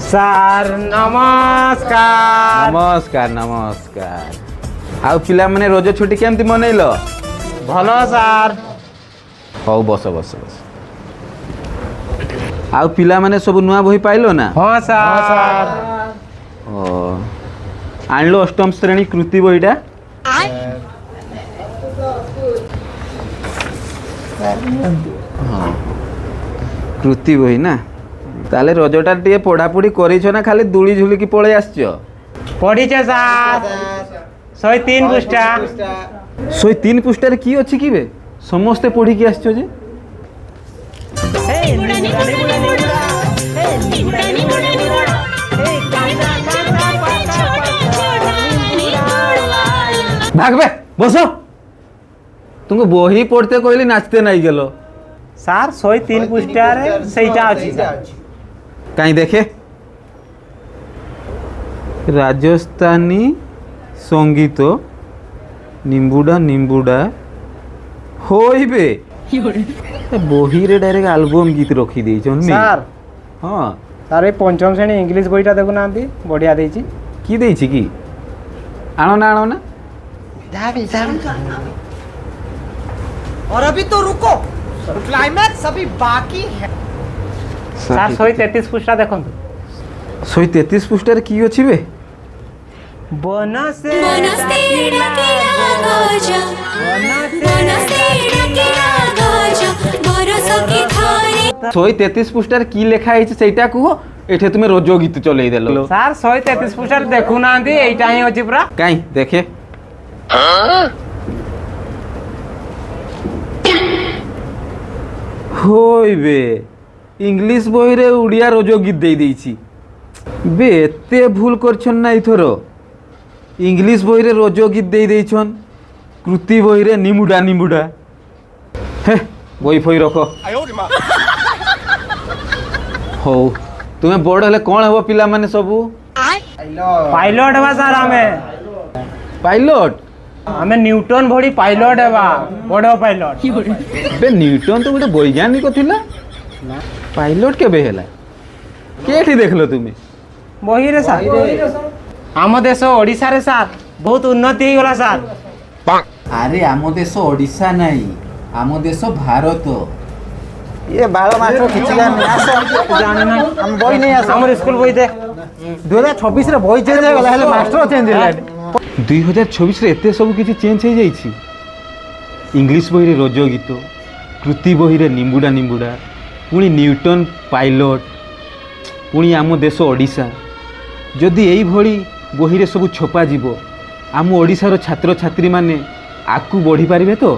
Sir ନମସ୍କାର। ନମସ୍କାର ନମସ୍କାର। ଆଉ ପିଲାମାନେ ରଜ ଛୁଟି କେମିତି ମନେଇଲ? ଭଲ ସାର୍। ହଉ ବସ ବସ ବସ। ଆଉ ପିଲାମାନେ ସବୁ ନୂଆ ବହି ପାଇଲ ନା? ହଁ ସାର୍। ଓ ଆଣିଲ ଅଷ୍ଟମ ଶ୍ରେଣୀ କୃତି ବହିଟା? ହଁ କୃତି ବହି ନା? ତାହେଲେ ରଜଟା ଟିକେ ପଢ଼ାପଢ଼ି କରିଛ ନା ଖାଲି ଦୂଳି ଝୁଲିକି ପଳେଇ ଆସିଛ? ପଢିଛେ ସାର୍ 103 ପୃଷ୍ଠା। 103 ପୃଷ୍ଠାରେ କି ଅଛି କି ବେ? ସମସ୍ତେ ପଢ଼ିକି ଆସିଛ ଯେ? भाग बे बस। तुमको बही पढ़ते कहली नाचते नहीं गेलो। ସାର୍ 103 ପୃଷ୍ଠାରେ ସେଇଟା ଅଛି ସାର୍। कहीं देखे राजस्थानी संगीत निम्बुडा निम्बुडा होइबे बही रे डायरेक्ट एल्बम गीत रखी दे ସାର୍ हाँ ସାର୍ ଏଇ ପଞ୍ଚମ ଶ୍ରେଣୀ ଇଂଲିଶ ବହିଟା ଦେଖୁନାହାନ୍ତି ବଢ଼ିଆ ଦେଇଛି। की देछि की आनो ना और अभी तो रुको, क्लाइमैक्स अभी बाकी है। ସାର୍ 133 ପୃଷ୍ଠା ଦେଖନ୍ତୁ। 133 पृष्ठार की अछि बे? ବନସେ 133 पृष्ठार की लेखा है सेटा कुह एठे तुमे रोजो गीत चलै देलो। ସାର୍ 133 ପୃଷ୍ଠାରେ ଦେଖୁନାହାନ୍ତି ଏଇଟା ହିଁ ଅଛି ପୁରା। काई देखे होय बे इंग्लिश बही रे उड़िया रोजो गीत दे देछि बे एते भूल करछन ना इथरो। इंग्लिश बही रे रोजो गीत दे देछन कृति बही रे निमुडा निमुडा हे बही फई रखो। हो तुम्हें बड़ हेले कौन हेबो पिला माने सबू? ପାଇଲଟ ହେବା ସାର୍ ଆମେ। पायलट ଆମେ ନ୍ୟୁଟନ ଭଳି ପାଇଲଟ ହେବା ବଡ଼ ପାଇଲଟ। बे न्यूटन तो गोटे वैज्ञानिक थिला पायलट केबे हैला केठी देखलो तुमे? ବହିରେ ସାର୍। ଆମ ଦେଶ ଓଡ଼ିଶାରେ ସାର୍ ବହୁତ ଉନ୍ନତି ହେଇଗଲା ସାର୍। अरे आम देश ओडिशा नहीं आम देश भारत। ये बाल मास्टर खिचिला ଜାଣିନା हम बही नहीं आस ଆମର ସ୍କୁଲ ବହି ଦେ। 2026 रे बही चेंज हो गला हेले मास्टर चेंज होला। 2026 रे एते सब किछि चेंज हो जाइछि। इंग्लिश बही रे रोजो गीत कृति बही रे निम्बुडा निम्बुडा पुणी न्यूटन पायलट पुणी आम देश ओडिशा। जदि एई भली बही रे सब छपा जीवो आम ओडिशार छात्र छात्री माने आकु बढ़ी पारिबे तो?